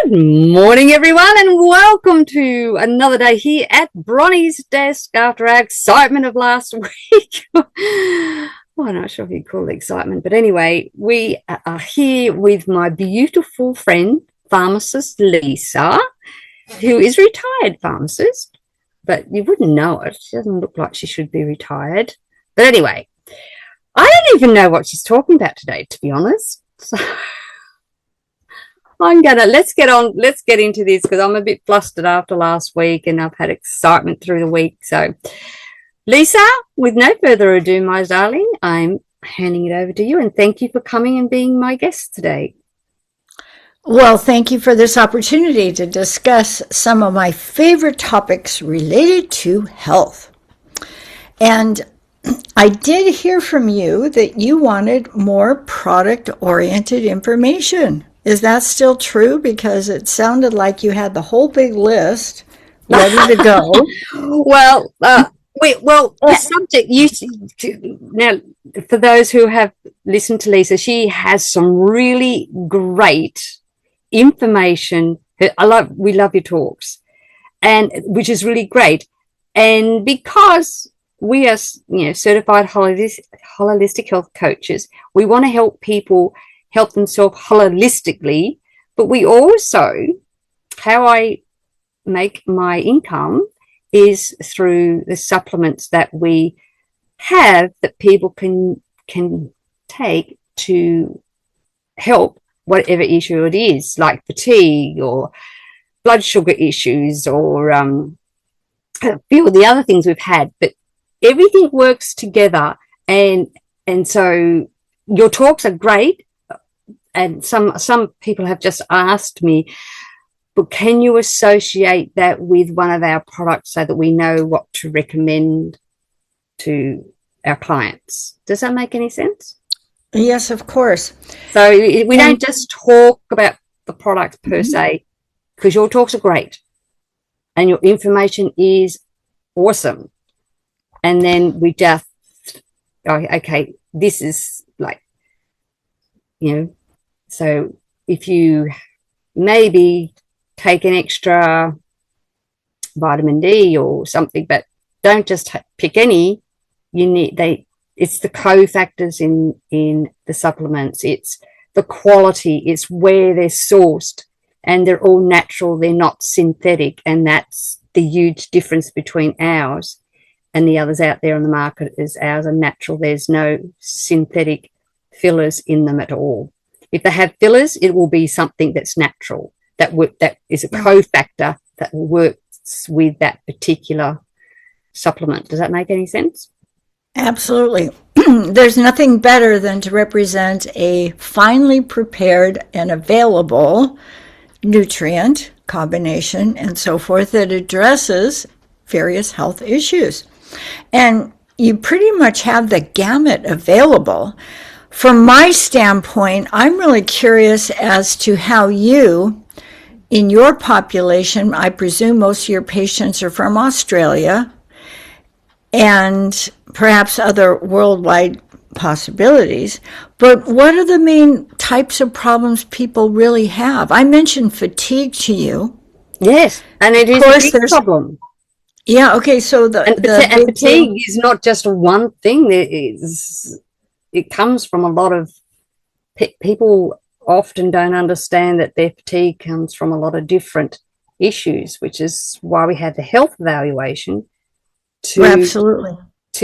Good morning, everyone, and welcome to another day here at Bronie's desk after our excitement of last week. Well, I'm not sure if you'd call it excitement, but anyway, we are here with my beautiful friend, Pharmacist Lisa, who is a retired pharmacist, but you wouldn't know it. She doesn't look like she should be retired. But anyway, I don't even know what she's talking about today, to be honest. So let's get into this because I'm a bit flustered after last week and I've had excitement through the week. So Lisa, with no further ado, my darling, I'm handing it over to you and thank you for coming and being my guest today. Well, thank you for this opportunity to discuss some of my favorite topics related to health. And I did hear from you that you wanted more product-oriented information. Is that still true? Because it sounded like you had the whole big list ready to go. Well, the subject now, for those who have listened to Lisa, she has some really great information. We love your talks, and which is really great. And because we are, certified holistic health coaches, we want to help people help themselves holistically, but we also, how I make my income is through the supplements that we have that people can take to help whatever issue it is, like fatigue or blood sugar issues or a few of the other things we've had, but everything works together. And so your talks are great. And some people have just asked me, but can you associate that with one of our products so that we know what to recommend to our clients? Does that make any sense? Yes, of course. So we don't just talk about the product per se, because your talks are great and your information is awesome. And then we just, okay, this is like, so if you maybe take an extra vitamin D or something, but don't just pick any, it's the cofactors in the supplements, it's the quality, it's where they're sourced, and they're all natural, they're not synthetic, and that's the huge difference between ours and the others out there on the market. Is ours are natural, there's no synthetic fillers in them at all. If they have fillers, it will be something that's natural, that is a cofactor that works with that particular supplement. Does that make any sense? Absolutely. There's nothing better than to represent a finely prepared and available nutrient combination and so forth that addresses various health issues. And you pretty much have the gamut available. From my standpoint, I'm really curious as to how you, in your population, I presume most of your patients are from Australia, and perhaps other worldwide possibilities, but what are the main types of problems people really have? I mentioned fatigue to you. Yes, and it is a big problem. Yeah, okay, so fatigue is not just one thing. It comes from a lot of people often don't understand that their fatigue comes from a lot of different issues, which is why we have the health evaluation to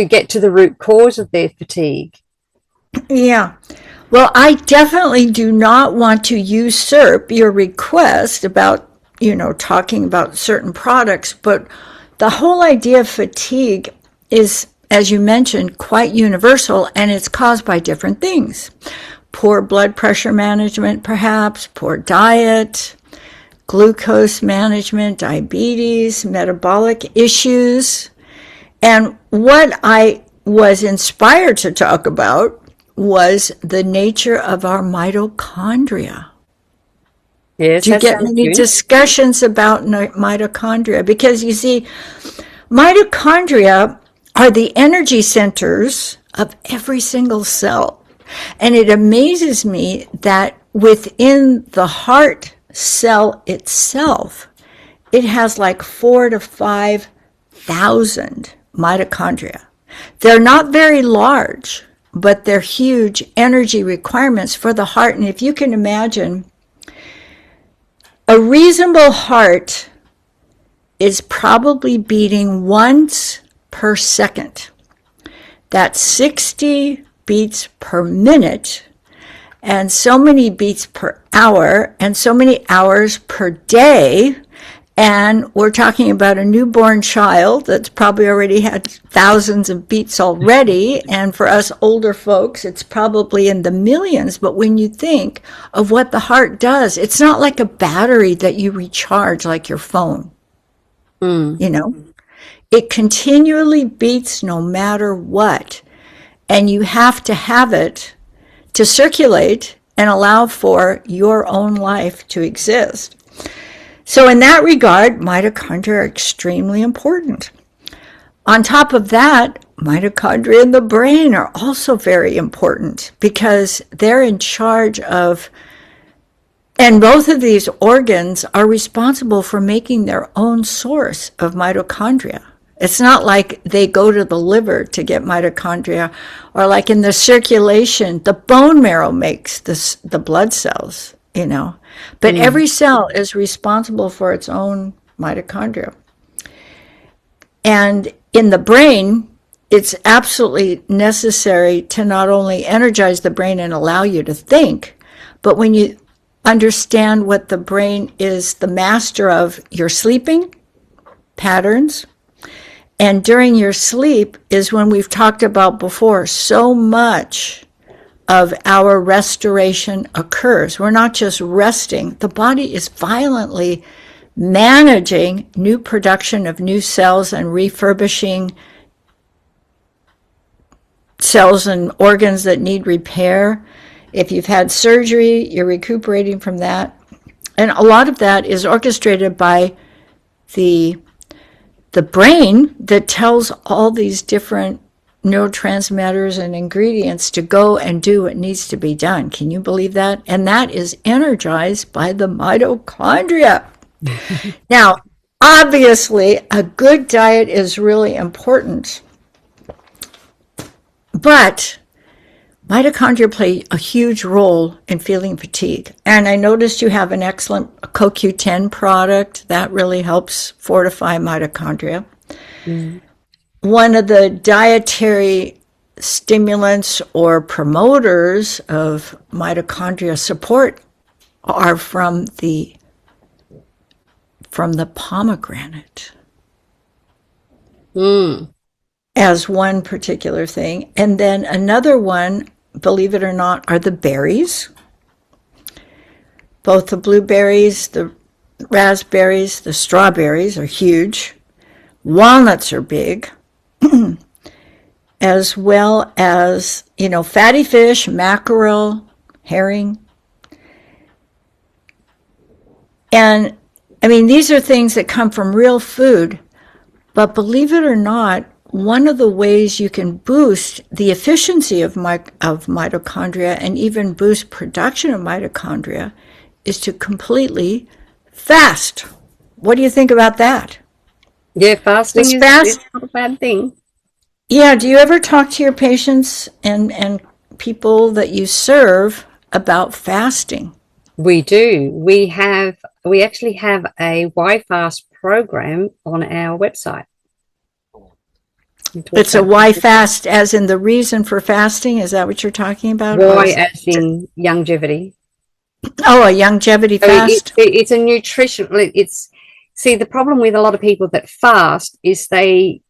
get to the root cause of their fatigue. Yeah. Well, I definitely do not want to usurp your request about, talking about certain products, but the whole idea of fatigue is, as you mentioned, quite universal, and it's caused by different things. Poor blood pressure management, perhaps, poor diet, glucose management, diabetes, metabolic issues. And what I was inspired to talk about was the nature of our mitochondria. Yes, do you get any discussions about mitochondria? Because you see, mitochondria are the energy centers of every single cell. And it amazes me that within the heart cell itself, it has like 4,000 to 5,000 mitochondria. They're not very large, but they're huge energy requirements for the heart. And if you can imagine, a reasonable heart is probably beating once per second. That's 60 beats per minute, and so many beats per hour, and so many hours per day. And we're talking about a newborn child that's probably already had thousands of beats already. And for us older folks, it's probably in the millions. But when you think of what the heart does, it's not like a battery that you recharge like your phone. You know, it continually beats no matter what. And you have to have it to circulate and allow for your own life to exist. So in that regard, mitochondria are extremely important. On top of that, mitochondria in the brain are also very important because they're in charge of, and both of these organs are responsible for making their own source of mitochondria. It's not like they go to the liver to get mitochondria, or like in the circulation, the bone marrow makes the blood cells, you know. But every cell is responsible for its own mitochondria. And in the brain, it's absolutely necessary to not only energize the brain and allow you to think, but when you understand what the brain is the master of, your sleeping patterns. And during your sleep is when we've talked about before, so much of our restoration occurs. We're not just resting. The body is violently managing new production of new cells and refurbishing cells and organs that need repair. If you've had surgery, you're recuperating from that. And a lot of that is orchestrated by the brain that tells all these different neurotransmitters and ingredients to go and do what needs to be done. Can you believe that? And that is energized by the mitochondria. Now, obviously, a good diet is really important, but mitochondria play a huge role in feeling fatigue. And I noticed you have an excellent CoQ10 product that really helps fortify mitochondria. One of the dietary stimulants or promoters of mitochondria support are from the pomegranate. As one particular thing. And then another one, believe it or not, are the berries. Both the blueberries, the raspberries, the strawberries are huge. Walnuts are big. As well as, you know, fatty fish, mackerel, herring. And, I mean, these are things that come from real food. But believe it or not, one of the ways you can boost the efficiency of mitochondria and even boost production of mitochondria is to completely fast. What do you think about that? Yeah, fasting is not a bad thing. Yeah, do you ever talk to your patients and people that you serve about fasting? We do. We actually have a Yfast program on our website. It's a Yfast as in the reason for fasting? Is that what you're talking about? Y as in longevity. Oh, a longevity fast? It's a nutrition. See, the problem with a lot of people that fast is they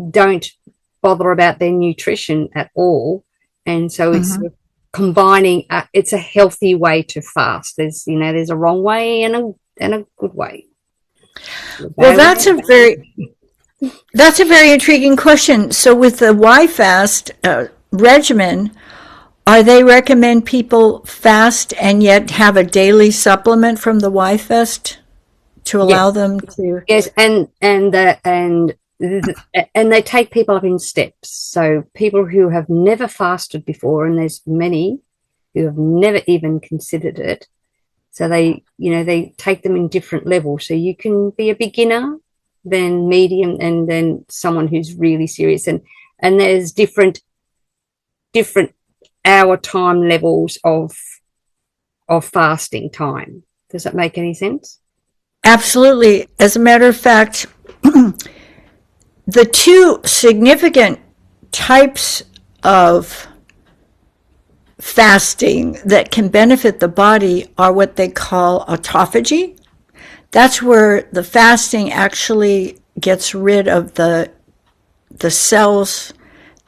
don't bother about their nutrition at all. And so it's combining, it's a healthy way to fast. There's a wrong way and a good way. Well, that's a very intriguing question. So with the Yfast regimen, are they recommend people fast and yet have a daily supplement from the Yfast to allow them to? Yes, and they take people up in steps. So people who have never fasted before, and there's many who have never even considered it, So they take them in different levels. So you can be a beginner, then medium, and then someone who's really serious. And there's different hour time levels of fasting time. Does that make any sense? Absolutely. As a matter of fact, the two significant types of fasting that can benefit the body are what they call autophagy. That's where the fasting actually gets rid of the cells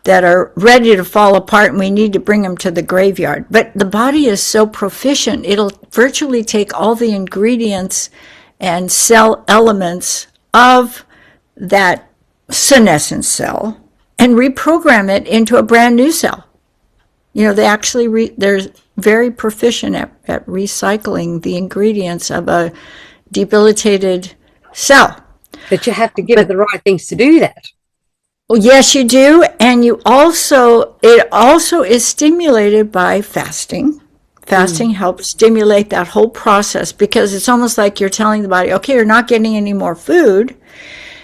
that are ready to fall apart, and we need to bring them to the graveyard. But the body is so proficient, it'll virtually take all the ingredients and cell elements of that senescent cell and reprogram it into a brand new cell. They actually, they're very proficient at recycling the ingredients of a debilitated cell. But you have to give it the right things to do that. Well, yes, you do. And it also is stimulated by fasting. Fasting helps stimulate that whole process, because it's almost like you're telling the body, okay, you're not getting any more food,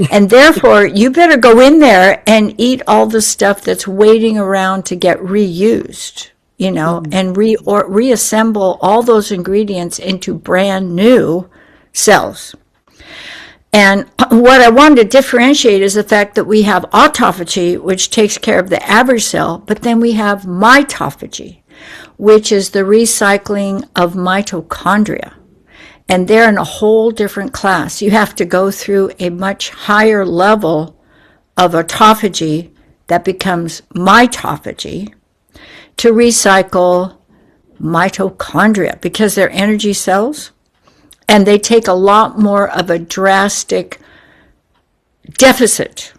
and therefore you better go in there and eat all the stuff that's waiting around to get reused, and reassemble all those ingredients into brand new cells. And what I wanted to differentiate is the fact that we have autophagy, which takes care of the average cell, but then we have mitophagy, which is the recycling of mitochondria. And they're in a whole different class. You have to go through a much higher level of autophagy that becomes mitophagy to recycle mitochondria, because they're energy cells, and they take a lot more of a drastic deficit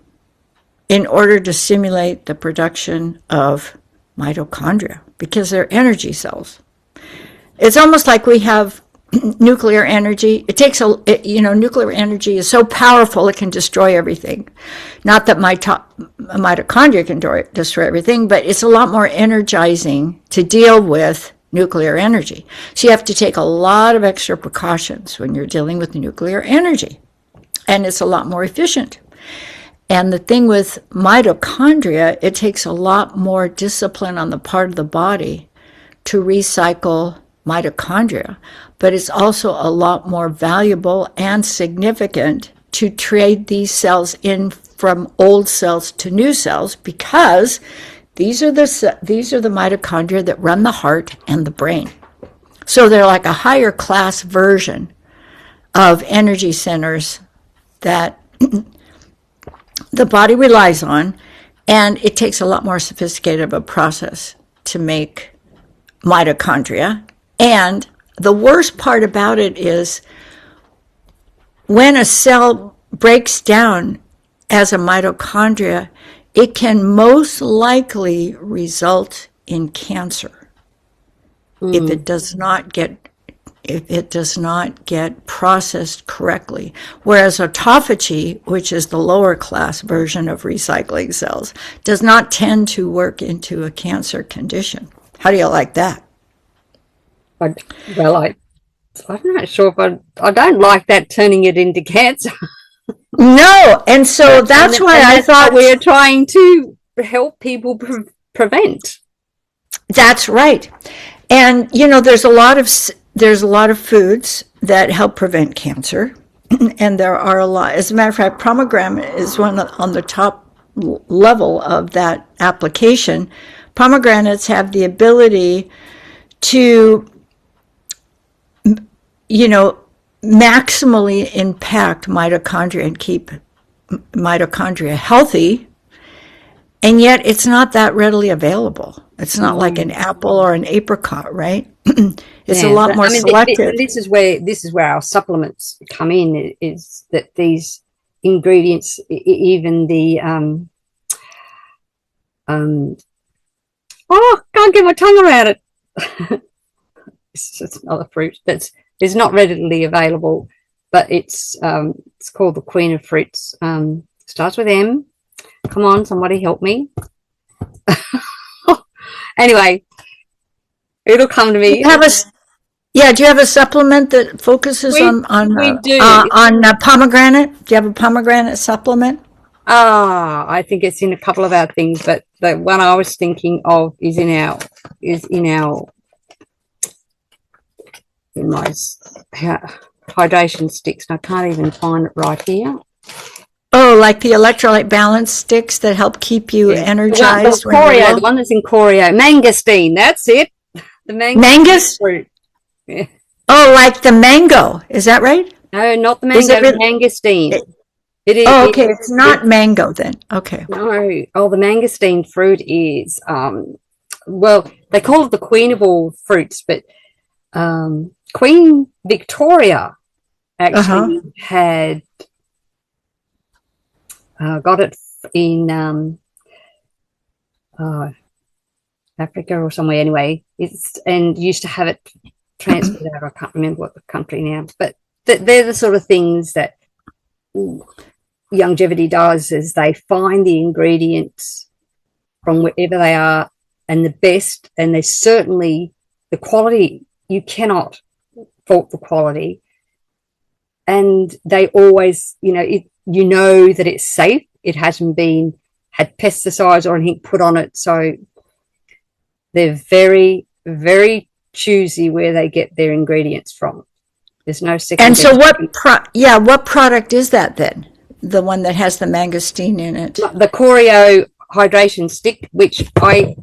in order to stimulate the production of mitochondria, because they're energy cells. It's almost like we have nuclear energy. Nuclear energy is so powerful it can destroy everything. Not that mitochondria can destroy everything, but it's a lot more energizing to deal with nuclear energy. So you have to take a lot of extra precautions when you're dealing with nuclear energy, and it's a lot more efficient. And the thing with mitochondria, it takes a lot more discipline on the part of the body to recycle mitochondria, but it's also a lot more valuable and significant to trade these cells in from old cells to new cells, because these are the mitochondria that run the heart and the brain. So they're like a higher class version of energy centers that the body relies on, and it takes a lot more sophisticated of a process to make mitochondria. And the worst part about it is when a cell breaks down as a mitochondria, it can most likely result in cancer if it does not get processed correctly. Whereas autophagy, which is the lower class version of recycling cells, does not tend to work into a cancer condition. How do you like that? I'm not sure if I don't like that, turning it into cancer. No, and so that's why I thought we're trying to help people prevent. That's right. And there's a lot of foods that help prevent cancer, and there are a lot. As a matter of fact, pomegranate is one on the top level of that application. Pomegranates have the ability to maximally impact mitochondria and keep mitochondria healthy, and yet it's not that readily available. It's not like an apple or an apricot, right? It's a lot more selective. This is where our supplements come in, is that these ingredients, even the can't get my tongue around it. It's just another fruit that's not readily available, but it's called the queen of fruits. Starts with M. Come on, somebody help me. Anyway, it'll come to me. Yeah, do you have a supplement that focuses We we do. on pomegranate? Do you have a pomegranate supplement? I think it's in a couple of our things, but the one I was thinking of is in our in my hydration sticks. And I can't even find it right here. Oh, like the electrolyte balance sticks that help keep you Yeah. energized when you're Choreo, low? the one that's in Choreo, mangosteen. That's it. The mangosteen Mangoes? fruit. Yeah. Oh, like the mango. Is that right? No, not the Is it mango. really? Mangosteen. It is. Oh, okay. It's not mango then. Okay. No. Oh, the mangosteen fruit is. Well, they call it the queen of all fruits, but Queen Victoria Uh-huh. actually had got it in Africa or somewhere anyway. It's and used to have it transferred out. I can't remember what the country now, but they're the sort of things that longevity does is they find the ingredients from wherever they are and the best, and they certainly the quality, you cannot fault the quality, and they always, you know that it's safe, it hasn't been had pesticides or anything put on it, so they're very, very choosy where they get their ingredients from. There's no second And so best. what product is that then? The one that has the mangosteen in it. The Choreo hydration stick, which I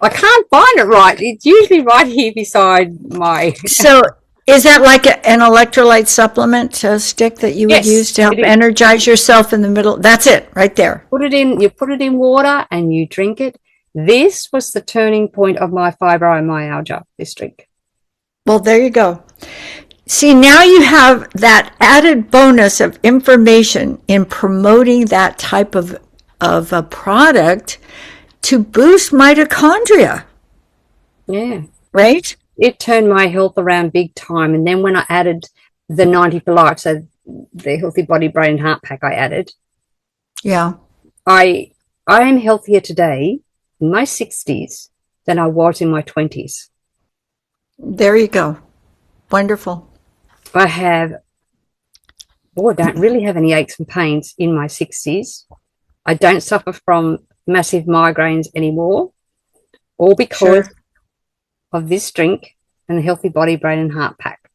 can't find it right. It's usually right here beside my. So is that like an electrolyte supplement stick that you would use Yes, to help it is. energize yourself in the middle? That's it, right there. You put it in water and you drink it. This was the turning point of my fibromyalgia, this drink. Well, there you go. See, now you have that added bonus of information in promoting that type of a product to boost mitochondria, Yeah. right? It turned my health around big time. And then when I added the 90 for life, so the healthy body, brain, and heart pack I added, Yeah. I am healthier today in my 60s than I was in my 20s. There you go. Wonderful. I don't really have any aches and pains in my 60s. I don't suffer from massive migraines anymore, all because Sure. of this drink and the healthy body, brain, and heart pack.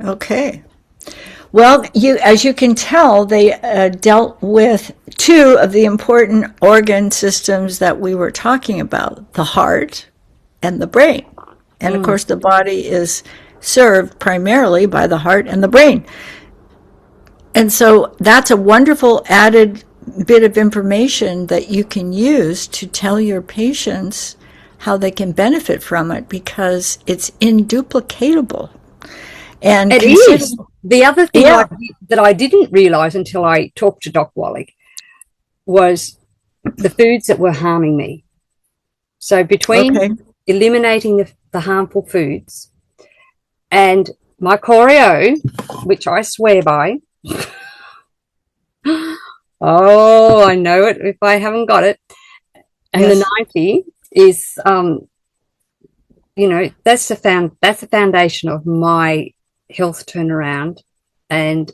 Okay. Well, as you can tell, they dealt with two of the important organ systems that we were talking about, the heart and the brain. And of course, the body is served primarily by the heart and the brain. And so that's a wonderful added bit of information that you can use to tell your patients how they can benefit from it because it's induplicatable. And It is. The other thing yeah, that I didn't realize until I talked to Doc Wally was the foods that were harming me. So between okay, eliminating the harmful foods and my Choreo, which I swear by, oh, I know it if I haven't got it, and yes, the 90 is, that's the foundation of my health turnaround. And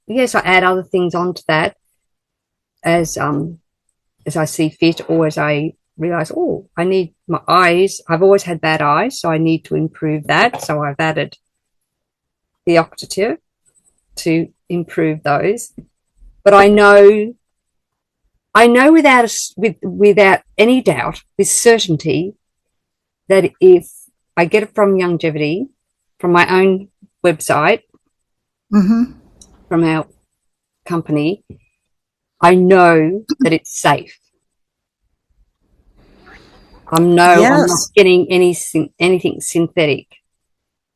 yes, I add other things onto that as I see fit, or as I realize, oh, I need my eyes. I've always had bad eyes, so I need to improve that. So I've added the Octative to improve those. But I know without any doubt, with certainty, that if I get it from longevity, from my own website, mm-hmm. from our company, I know that it's safe. I'm not Yes, getting anything synthetic.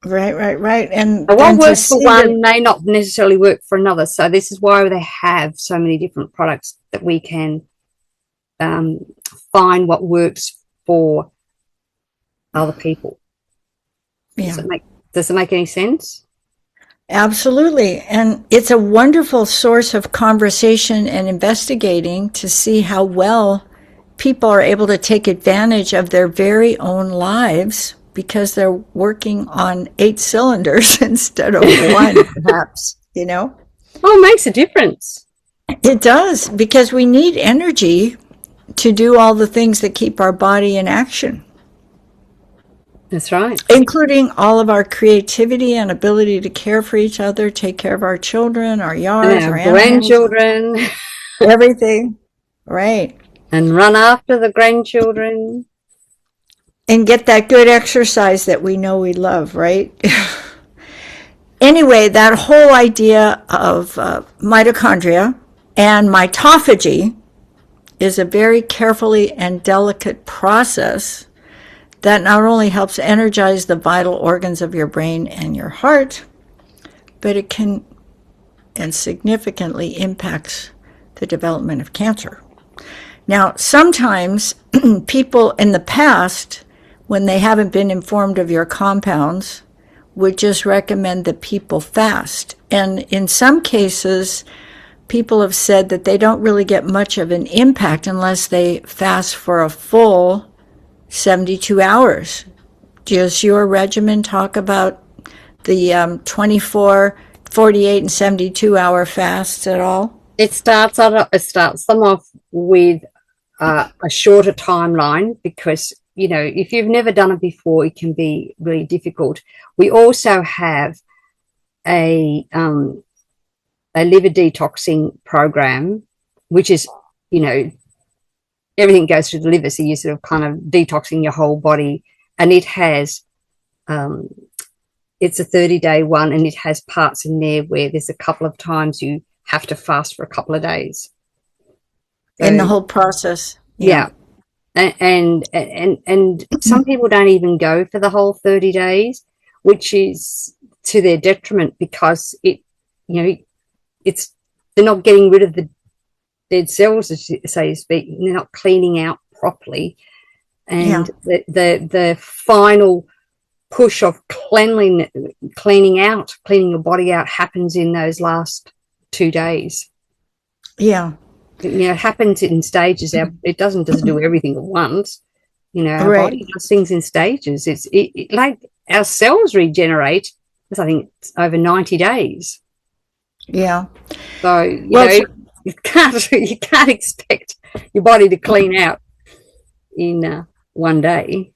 right. And So what to works for see one that, may not necessarily work for another. So this is why they have so many different products that we can find what works for other people. yeah. Does it make any sense? Absolutely. And it's a wonderful source of conversation and investigating to see how well people are able to take advantage of their very own lives because they're working on 8 cylinders instead of one, perhaps, you know? Oh, it makes a difference. It does, because we need energy to do all the things that keep our body in action. That's right. Including all of our creativity and ability to care for each other, take care of our children, our yards, And our our grandchildren. everything. Right. And run after the grandchildren. And get that good exercise that we know we love, right? Anyway, that whole idea of mitochondria and mitophagy is a very carefully and delicate process that not only helps energize the vital organs of your brain and your heart, but it can and significantly impacts the development of cancer. Now, sometimes people in the past, when they haven't been informed of your compounds, would just recommend that people fast. And in some cases, people have said that they don't really get much of an impact unless they fast for a full 72 hours. Does your regimen talk about the 24, 48, and 72 hour fasts at all? It starts them off with a shorter timeline because, you know, if you've never done it before, it can be really difficult. We also have a liver detoxing program, which is, you know, everything goes through the liver, so you're sort of kind of detoxing your whole body. And it has, it's a 30-day one, and it has parts in there where there's a couple of times you have to fast for a couple of days. So, in the whole process. Yeah. And some people don't even go for the whole 30 days, which is to their detriment because it, you know, they're not getting rid of the dead cells, so to speak, and they're not cleaning out properly. And the final push of cleaning your body out happens in those last 2 days. Yeah. You know, it happens in stages. It doesn't just do everything at once. You know, our body does things in stages. It like our cells regenerate. I think it's over 90 days. Yeah. So you know, you can't expect your body to clean out in one day.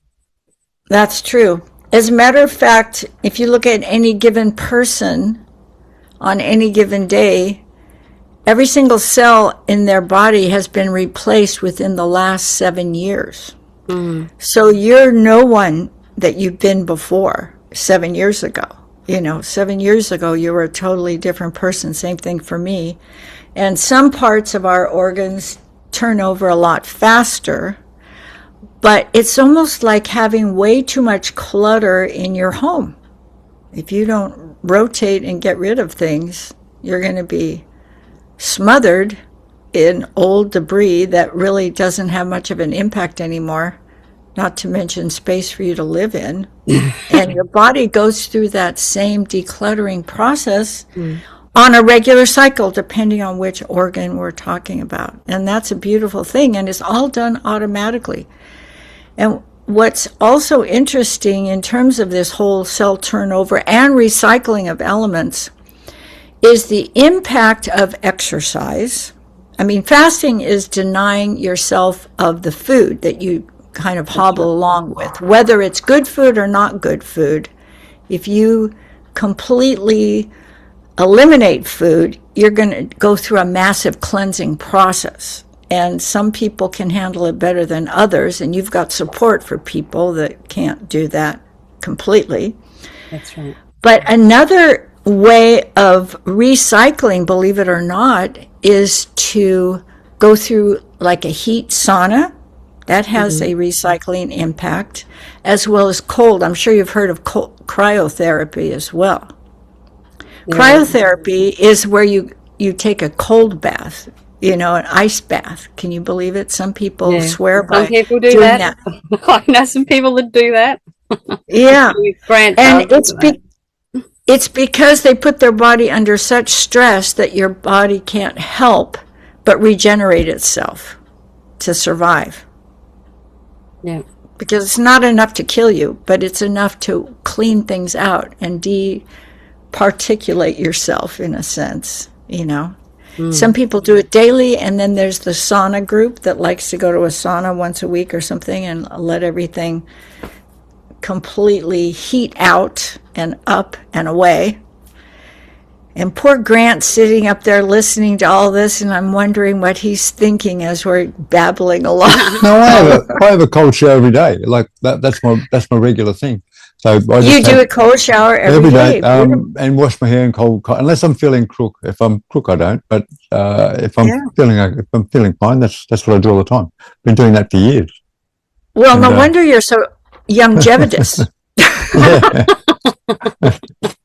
That's true. As a matter of fact, if you look at any given person on any given day, every single cell in their body has been replaced within the last 7 years. So you're no one that you've been before 7 years ago. You know, 7 years ago, you were a totally different person. Same thing for me. And some parts of our organs turn over a lot faster, but it's almost like having way too much clutter in your home. If you don't rotate and get rid of things, you're going to be smothered in old debris that really doesn't have much of an impact anymore, not to mention space for you to live in. And your body goes through that same decluttering process on a regular cycle, depending on which organ we're talking about. And that's a beautiful thing, and it's all done automatically. And what's also interesting in terms of this whole cell turnover and recycling of elements is the impact of exercise. I mean, fasting is denying yourself of the food that you kind of hobble along with, whether it's good food or not good food. If you completely eliminate food, you're going to go through a massive cleansing process. And some people can handle it better than others, and you've got support for people that can't do that completely. That's right. But another way of recycling, believe it or not, is to go through like a heat sauna. That has a recycling impact, as well as cold. I'm sure you've heard of cryotherapy as well. Yeah. Cryotherapy is where you take a cold bath, you know, an ice bath. Can you believe it? Some people swear by some people do doing that. I know some people that do that. Yeah. And it's because they put their body under such stress that your body can't help but regenerate itself to survive. Yeah. because it's not enough to kill you, but it's enough to clean things out and departiculate yourself in a sense, you know. Some people do it daily, and then there's the sauna group that likes to go to a sauna once a week or something and let everything completely heat out and up and away. And poor Grant's sitting up there listening to all this, and I'm wondering what he's thinking as we're babbling along. No, I have a cold shower every day. Like that's my regular thing. So you do a cold shower every day, and wash my hair in cold, unless I'm feeling crook. If I'm crook, I don't. But if I'm feeling fine, that's what I do all the time. Been doing that for years. Well, and, no wonder you're so longevitous.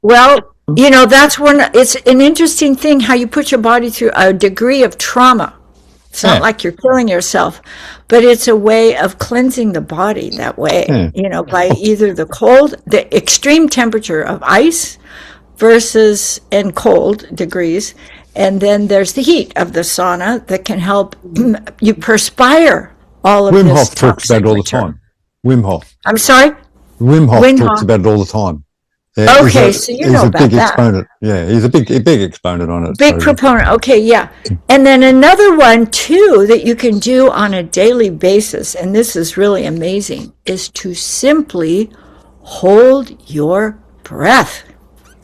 Well, you know, that's it's an interesting thing how you put your body through a degree of trauma. It's not like you're killing yourself, but it's a way of cleansing the body that way, you know, by either the extreme temperature of ice and cold degrees. And then there's the heat of the sauna that can help you perspire all of this. Wim Hof talks about it all the time. Wim Hof. I'm sorry? Wim Hof talks about it all the time. Yeah, okay, so you know about that. He's a big exponent. Yeah, he's a big exponent on it. Big proponent. Okay, yeah. And then another one, too, that you can do on a daily basis, and this is really amazing, is to simply hold your breath.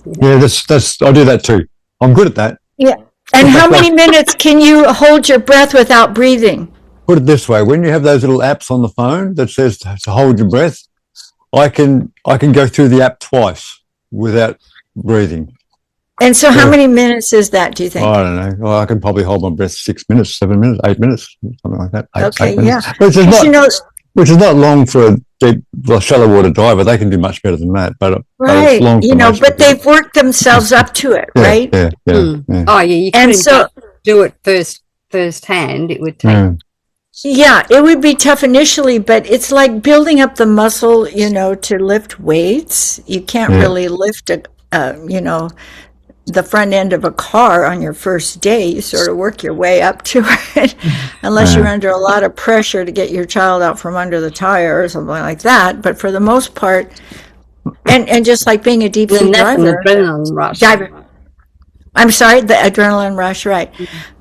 Yeah, I do that too. I'm good at that. Yeah. And how many minutes can you hold your breath without breathing? Put it this way, when you have those little apps on the phone that says to hold your breath, I can go through the app twice without breathing. And so how many minutes is that, do you think? I don't know. Well, I can probably hold my breath 6 minutes, 7 minutes, 8 minutes, something like that. Okay, 8 minutes. yeah. Which is not long for a shallow water diver. They can do much better than that. But right, but they've worked themselves up to it, right? Yeah. Oh, yeah, you couldn't do it first hand. It would take... Yeah, it would be tough initially, but it's like building up the muscle, you know, to lift weights. You can't really lift the front end of a car on your first day. You sort of work your way up to it, unless you're under a lot of pressure to get your child out from under the tire or something like that. But for the most part, and just like being a deep sea diver. I'm sorry, the adrenaline rush, right.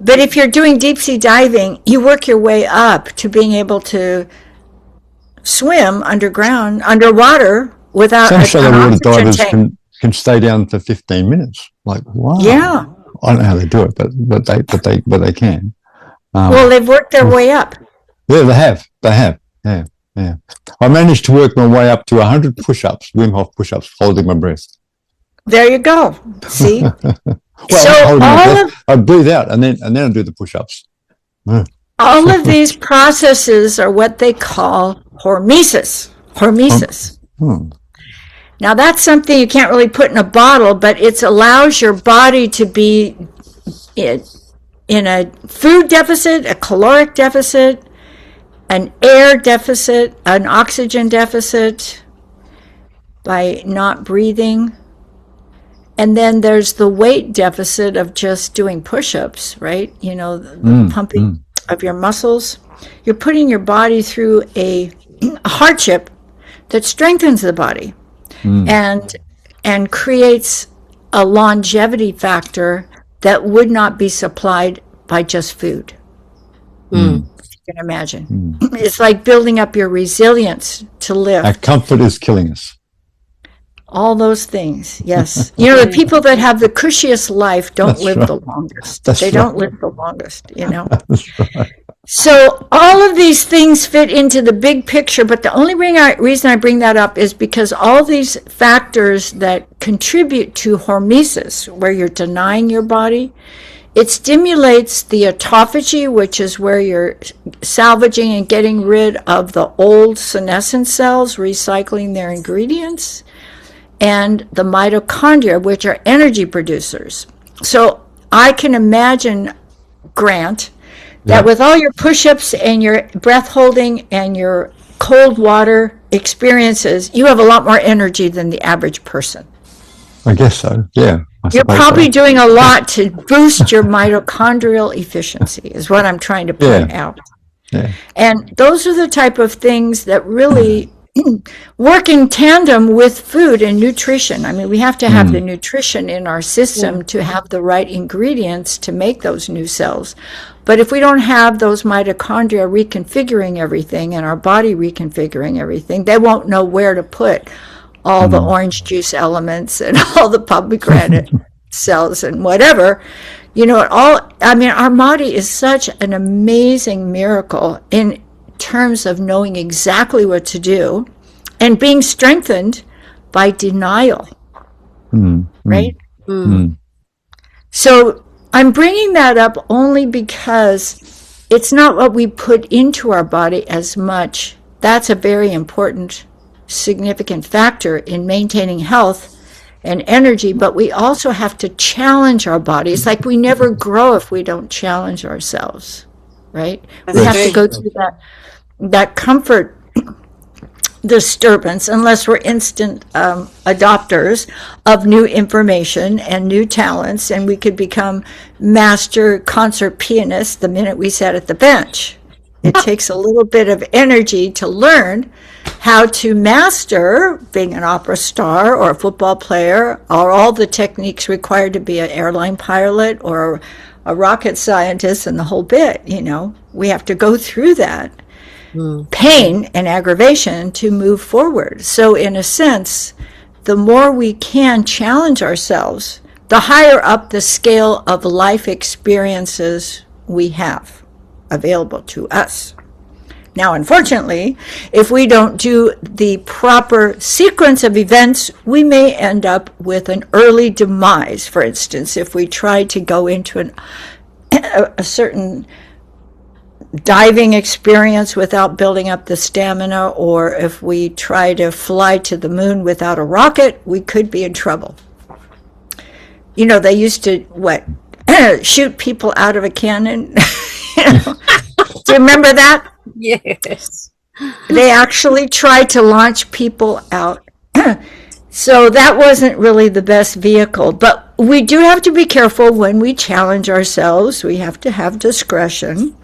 But if you're doing deep sea diving, you work your way up to being able to swim underwater without an shallow water oxygen divers tank. Can stay down for 15 minutes. Like, wow. Yeah. I don't know how they do it, but they can. Well, they've worked their way up. Yeah, they have. Yeah. I managed to work my way up to 100 push-ups, Wim Hof push-ups, holding my breath. There you go. See? Well, I breathe out and then I do the push-ups. All of these processes are what they call hormesis. Now, that's something you can't really put in a bottle, but it allows your body to be in a food deficit, a caloric deficit, an air deficit, an oxygen deficit by not breathing. And then there's the weight deficit of just doing push-ups, right? You know, the pumping of your muscles. You're putting your body through a hardship that strengthens the body and creates a longevity factor that would not be supplied by just food. If you can imagine. It's like building up your resilience to live. Our comfort is killing us. All those things, yes. You know, the people that have the cushiest life don't live the longest. They don't live the longest, you know. That's right. So all of these things fit into the big picture, but the only reason I bring that up is because all these factors that contribute to hormesis, where you're denying your body, it stimulates the autophagy, which is where you're salvaging and getting rid of the old senescent cells, recycling their ingredients, and the mitochondria, which are energy producers. So I can imagine, Grant, that with all your push-ups and your breath holding and your cold water experiences, you have a lot more energy than the average person. I guess so, yeah. You're probably doing a lot to boost your mitochondrial efficiency, is what I'm trying to point out. Yeah. And those are the type of things that really work in tandem with food and nutrition. I mean, we have to have the nutrition in our system to have the right ingredients to make those new cells. But if we don't have those mitochondria reconfiguring everything and our body reconfiguring everything, they won't know where to put all the orange juice elements and all the pomegranate cells and whatever. You know, our body is such an amazing miracle in terms of knowing exactly what to do and being strengthened by denial, right? So I'm bringing that up only because it's not what we put into our body as much. That's a very important, significant factor in maintaining health and energy, but we also have to challenge our bodies. Like we never grow if we don't challenge ourselves, right? We have to go through that comfort disturbance unless we're instant adopters of new information and new talents, and we could become master concert pianists the minute we sat at the bench. It takes a little bit of energy to learn how to master being an opera star or a football player or all the techniques required to be an airline pilot or a rocket scientist and the whole bit. You know, we have to go through that pain and aggravation to move forward. So in a sense, the more we can challenge ourselves, the higher up the scale of life experiences we have available to us. Now, unfortunately, if we don't do the proper sequence of events, we may end up with an early demise. For instance, if we try to go into a certain diving experience without building up the stamina, or if we try to fly to the moon without a rocket, we could be in trouble. You know, they used to, shoot people out of a cannon? Do you remember that? Yes. They actually tried to launch people out. So that wasn't really the best vehicle. But we do have to be careful when we challenge ourselves. We have to have discretion.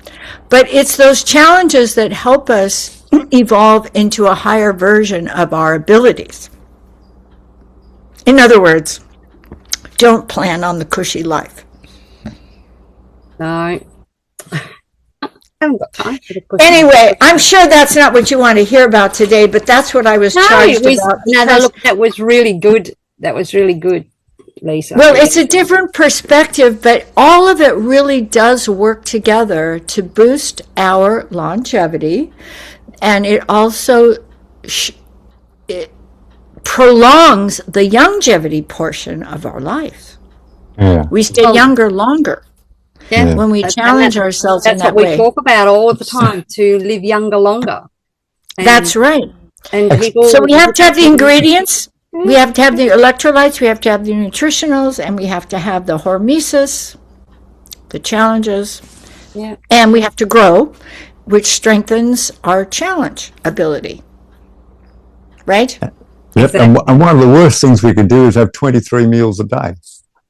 But it's those challenges that help us evolve into a higher version of our abilities. In other words, don't plan on the cushy life. No. Anyway, I'm sure that's not what you want to hear about today, but that's what I was charged about. No, look, that was really good. That was really good, Lisa. Well, it's a different perspective, but all of it really does work together to boost our longevity, and it also it prolongs the longevity portion of our life. Yeah. We stay younger longer. Yeah. When we challenge ourselves in that way. That's what we talk about all the time, to live younger longer. And, that's right. And so we have to have the ingredients, we have to have the electrolytes, we have to have the nutritionals, and we have to have the hormesis, the challenges, and we have to grow, which strengthens our challenge ability. Right? Yep. Exactly. And one of the worst things we could do is have 23 meals a day.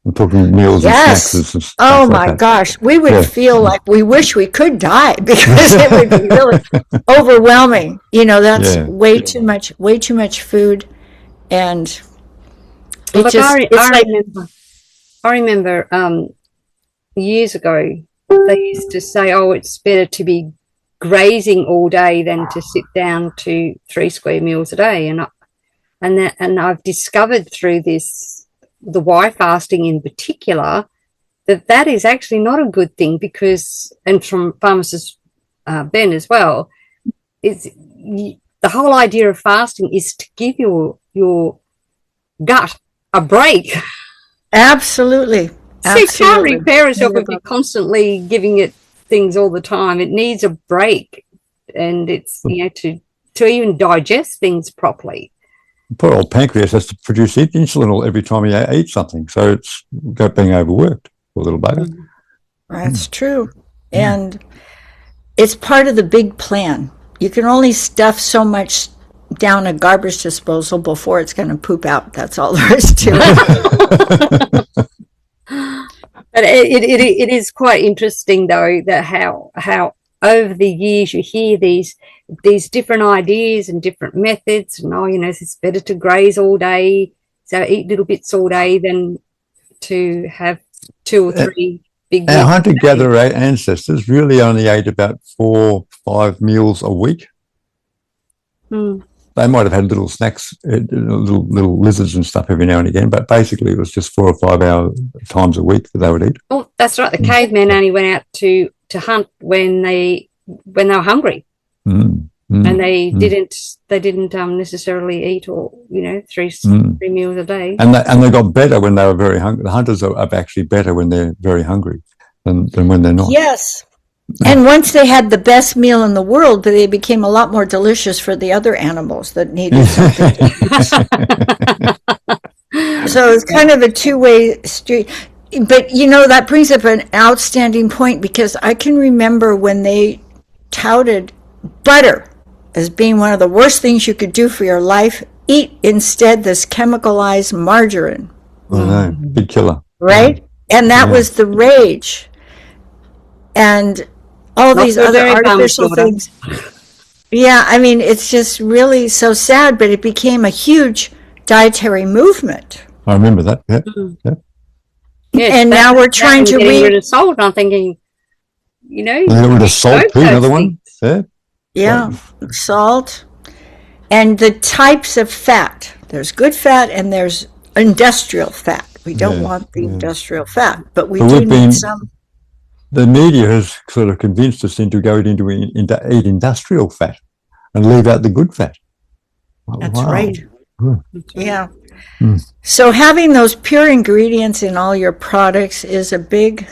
I'm talking meals and snacks. And stuff oh my like that. gosh, we would feel like we wish we could die because it would be really overwhelming. You know, that's way too much food, and I remember years ago they used to say, "Oh, it's better to be grazing all day than to sit down to 3 square meals a day," and I've discovered through this, the Yfasting in particular, that is actually not a good thing, because, and from Pharmacist Ben as well, is the whole idea of fasting is to give your gut a break. Absolutely. So you can't repair itself if you're constantly giving it things all the time. It needs a break, and it's, you know, to even digest things properly. Poor old pancreas has to produce insulin every time you eat something, so it's being overworked, poor little bugger. That's true. And it's part of the big plan. You can only stuff so much down a garbage disposal before it's going to poop out. That's all there is to it. But it is quite interesting, though, that how over the years, you hear these different ideas and different methods. And, it's better to graze all day, so eat little bits all day than to have 2 or 3 big meals. Our hunter-gatherer ancestors really only ate about 4 or 5 meals a week. They might have had little snacks, little lizards and stuff every now and again, but basically it was just 4 or 5 hour times a week that they would eat. Oh, that's right. The cavemen only went out to hunt when they were hungry, and they didn't necessarily eat all 3 meals a day. And they got better when they were very hungry. The hunters are actually better when they're very hungry than when they're not. Yes. And once they had the best meal in the world, but they became a lot more delicious for the other animals that needed something to eat. So it's kind of a two-way street. But, that brings up an outstanding point, because I can remember when they touted butter as being one of the worst things you could do for your life. Eat instead this chemicalized margarine. Oh, no. Big killer. Right? And that was the rage. And all these other artificial things. Yeah, I mean, it's just really so sad, but it became a huge dietary movement. I remember that. Yeah. Yes, and now we're trying to get rid of salt. I'm thinking, get rid of salt too. Another one. Yeah, salt, and the types of fat. There's good fat and there's industrial fat. We don't want the industrial fat, but we do need some. The media has sort of convinced us into going into eat industrial fat and leave out the good fat. That's right. Yeah. So having those pure ingredients in all your products is a big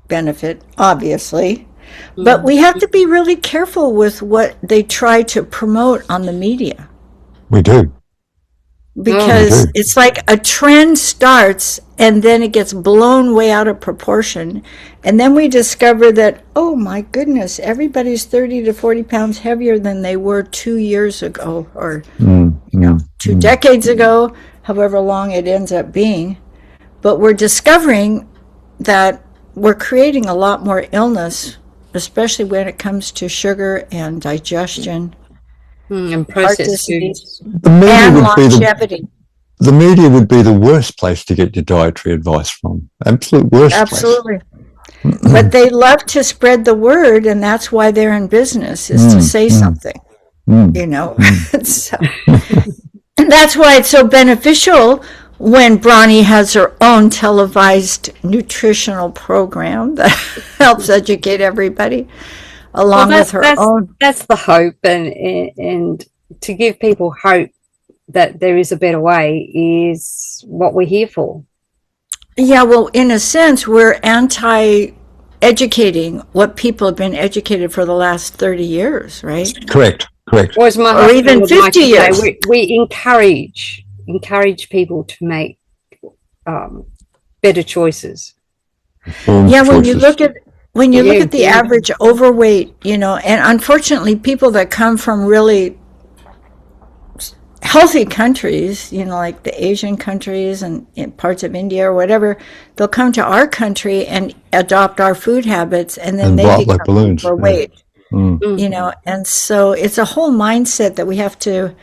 benefit, obviously. But we have to be really careful with what they try to promote on the media. We do. Because it's like a trend starts and then it gets blown way out of proportion. And then we discover that, oh my goodness, everybody's 30 to 40 pounds heavier than they were 2 years ago or 2 decades ago, however long it ends up being. But we're discovering that we're creating a lot more illness, especially when it comes to sugar and digestion. And processed foods. And longevity. The media would be the worst place to get your dietary advice from. Absolute worst Absolutely. Place. But they love to spread the word, and that's why they're in business, is to say something. So, and that's why it's so beneficial when Bronie has her own televised nutritional program that helps educate everybody. Along with her own. That's the hope, and to give people hope that there is a better way is what we're here for. Yeah, well, in a sense, we're anti-educating what people have been educated for the last 30 years, right? Correct. Or even 50 years. We encourage people to make better choices. When you look at the average overweight, and unfortunately people that come from really healthy countries, like the Asian countries and in parts of India or whatever, they'll come to our country and adopt our food habits, and then they become like balloons. Overweight. And so it's a whole mindset that we have to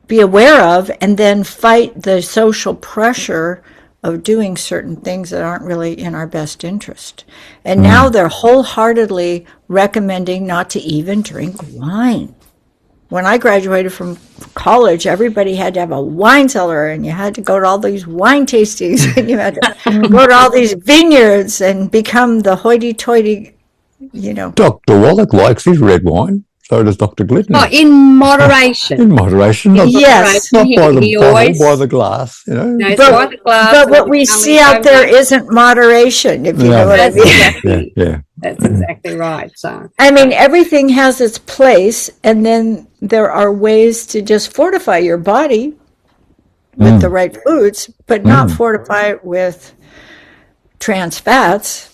be aware of, and then fight the social pressure of doing certain things that aren't really in our best interest. And now they're wholeheartedly recommending not to even drink wine. When I graduated from college, everybody had to have a wine cellar, and you had to go to all these wine tastings, and you had to go to all these vineyards and become the hoity-toity, Dr. Wallach likes his red wine. So does Dr. Glidden. Oh, in moderation. In moderation. Not yes. Not by the bottle, by the glass. No, by the glass. But what we see out there isn't moderation, if you know what I mean. That's exactly right. So I mean, everything has its place, and then there are ways to just fortify your body with the right foods, but not fortify it with trans fats.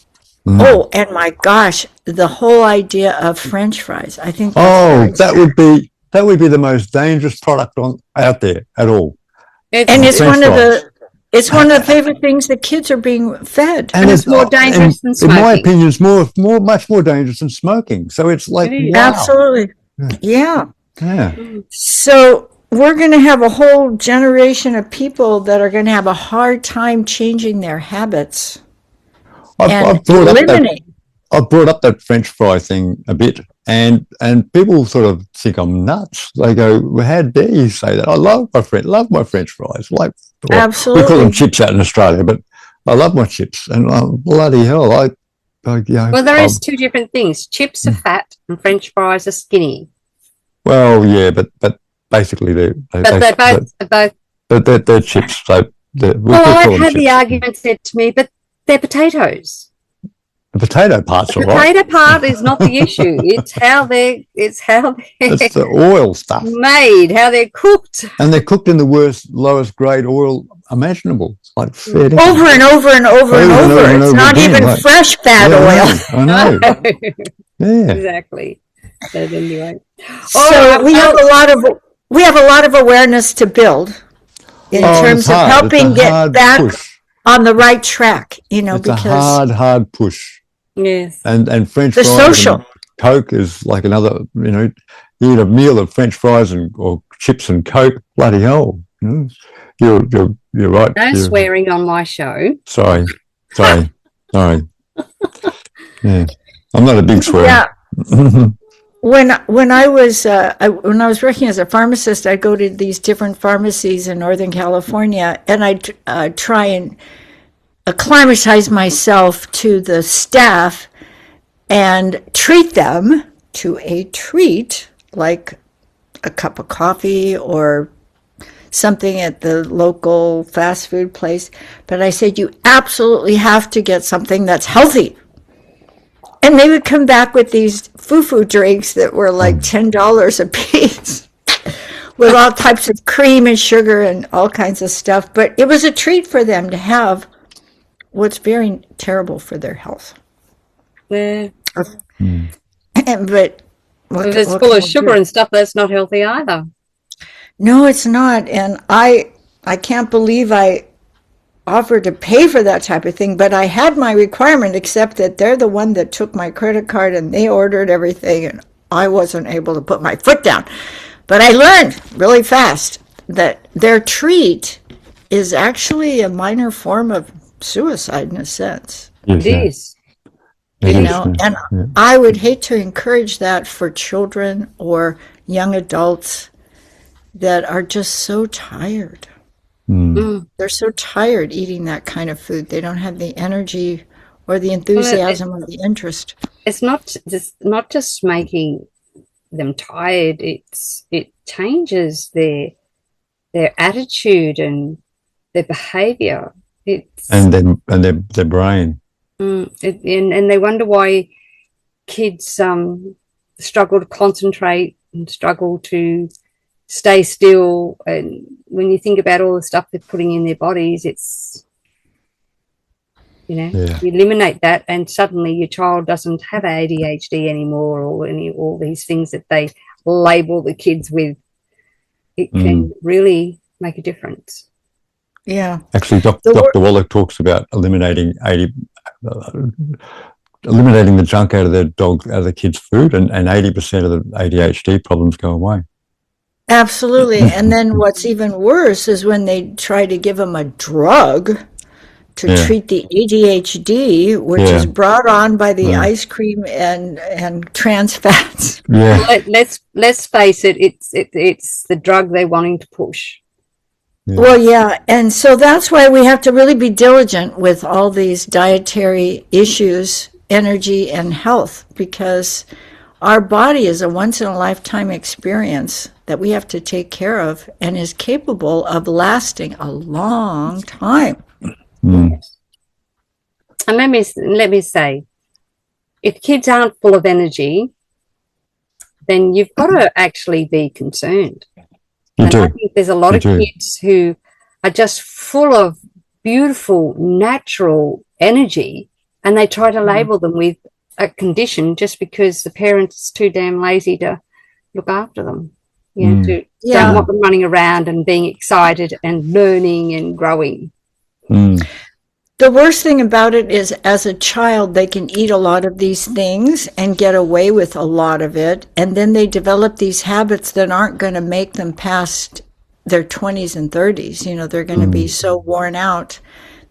Oh, and my gosh, the whole idea of French fries. I think that would be the most dangerous product out there at all. It's one of It's one of the favorite things that kids are being fed. And it's more dangerous than smoking. In my opinion, it's much more dangerous than smoking. So it's like, wow. Absolutely. Yeah. Yeah. So we're going to have a whole generation of people that are going to have a hard time changing their habits. I've brought up that French fry thing a bit, and people sort of think I'm nuts. They go, well, "How dare you say that? I love my French fries." Like, well, absolutely, we call them chips out in Australia, but I love my chips, and bloody hell, well, there is two different things. Chips are fat, and French fries are skinny. Well, yeah, but basically they're chips. So I've had the argument said to me, but they're potatoes. The potato part's all right. The potato part is not the issue. It's how they're it's the oil stuff made, how they're cooked, and they're cooked in the lowest grade oil imaginable. It's like over and over and over and over. It's not even fresh fat oil. I know. Yeah, exactly. But anyway, so we have a lot of awareness to build in terms of helping get back on the right track. Because a hard push. Yes, and French the fries social and Coke is like another. You eat a meal of French fries or chips and Coke. Bloody hell! You're right. No swearing on my show. Sorry. Yeah, I'm not a big swearer. Yeah. When I was working as a pharmacist, I'd go to these different pharmacies in Northern California, and I'd try and acclimatize myself to the staff and treat them to a treat like a cup of coffee or something at the local fast food place. But I said, you absolutely have to get something that's healthy. And they would come back with these foo-foo drinks that were like $10 a piece with all types of cream and sugar and all kinds of stuff. But it was a treat for them to have what's very terrible for their health. Yeah. But if it's full of sugar and stuff, that's not healthy either. No, it's not. And I can't believe I offered to pay for that type of thing, but I had my requirement, except that they're the one that took my credit card and they ordered everything, and I wasn't able to put my foot down. But I learned really fast that their treat is actually a minor form of suicide in a sense. It is. And I would hate to encourage that for children or young adults that are just so tired. They're so tired eating that kind of food. They don't have the energy or the enthusiasm or the interest. It's not just making them tired. It changes their attitude and their behavior. And their brain. And they wonder why kids struggle to concentrate and struggle to stay still. And when you think about all the stuff they're putting in their bodies, it's, you eliminate that and suddenly your child doesn't have ADHD anymore or all these things that they label the kids with. It can really make a difference. Yeah. Actually, Dr. Wallach talks about eliminating the junk out of the kids' food, and 80% of the ADHD problems go away. Absolutely. And then what's even worse is when they try to give them a drug to treat the ADHD, which is brought on by the ice cream and trans fats. Yeah. Let's face it, it's the drug they're wanting to push. Yeah. Well, yeah. And so that's why we have to really be diligent with all these dietary issues, energy and health, because our body is a once-in-a-lifetime experience that we have to take care of and is capable of lasting a long time. And let me say, if kids aren't full of energy, then you've got to actually be concerned. I think there's a lot of kids who are just full of beautiful, natural energy, and they try to label them with a condition just because the parent's too damn lazy to look after them. Don't want them running around and being excited and learning and growing. Mm. The worst thing about it is, as a child, they can eat a lot of these things and get away with a lot of it. And then they develop these habits that aren't going to make them past their 20s and 30s. You know, they're going to be so worn out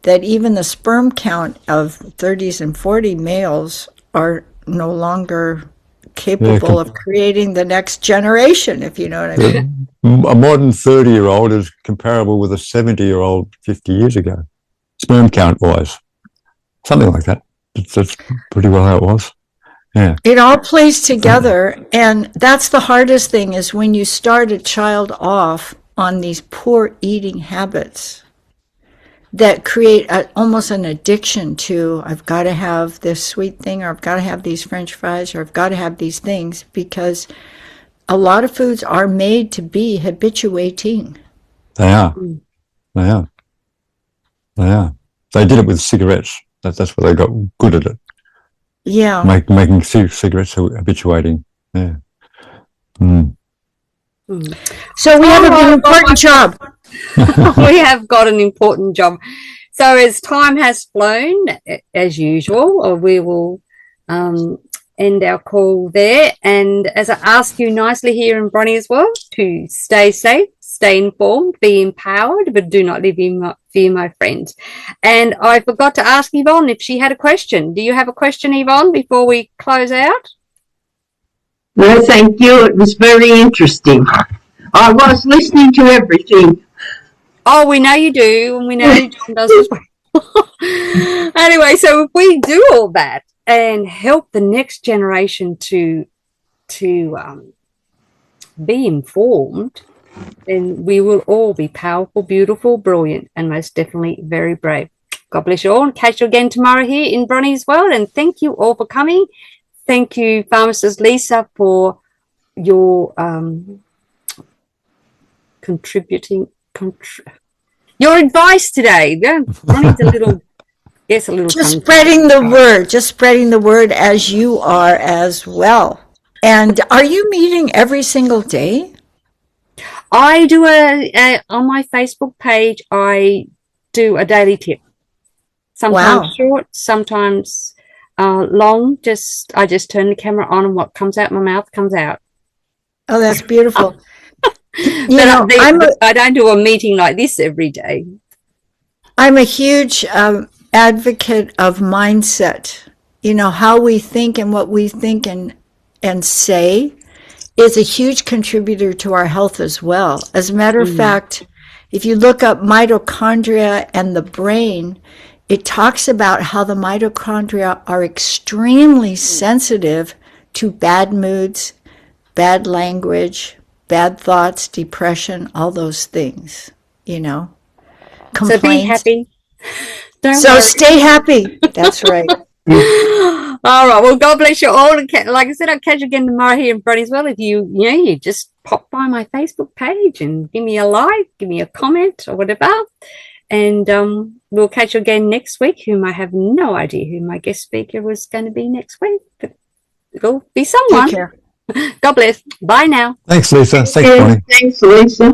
that even the sperm count of 30s and 40 males are no longer capable of creating the next generation, if you know what I mean. A modern 30-year-old is comparable with a 70-year-old 50 years ago. Sperm count wise, something like that. That's pretty well how it was. Yeah. It all plays together, and that's the hardest thing, is when you start a child off on these poor eating habits that create almost an addiction to, I've got to have this sweet thing, or I've got to have these French fries, or I've got to have these things, because a lot of foods are made to be habituating. They are. They are. Yeah, they did it with cigarettes. That's where they got good at it. Yeah, making cigarettes habituating. Yeah. Mm. So we have an important job. We have got an important job. So as time has flown, as usual, we will end our call there. And as I ask you nicely here in Bronie as well, to stay safe, stay informed, be empowered, but do not live in fear, my friends. And I forgot to ask Yvonne if she had a question. Do you have a question, Yvonne, before we close out? No, thank you. It was very interesting. I was listening to everything. Oh, we know you do, and we know John does as well. Anyway, so if we do all that and help the next generation to be informed, then we will all be powerful, beautiful, brilliant, and most definitely very brave. God bless you all, and catch you again tomorrow here in Bronie's World. And thank you all for coming. Thank you, Pharmacist Lisa, for your contributing your advice today. Bronie's a little just spreading the word as you are as well. And are you meeting every single day? I do on my Facebook page, I do a daily tip. Sometimes short, sometimes long. I just turn the camera on, and what comes out my mouth comes out. Oh, that's beautiful. I don't do a meeting like this every day. I'm a huge advocate of mindset. You know, how we think and what we think and say is a huge contributor to our health as well. As a matter of fact, if you look up mitochondria and the brain, it talks about how the mitochondria are extremely sensitive to bad moods, bad language, bad thoughts, depression, all those things, you know. Complaints. So be happy. Stay happy. That's right. All right. Well, God bless you all. Like I said, I'll catch you again tomorrow here in Bronie as well. If you just pop by my Facebook page and give me a like, give me a comment or whatever. And we'll catch you again next week, whom I have no idea who my guest speaker was going to be next week. But it'll be someone. Take care. God bless. Bye now. Thanks, Lisa. Thanks, Bronie. Thanks, Lisa.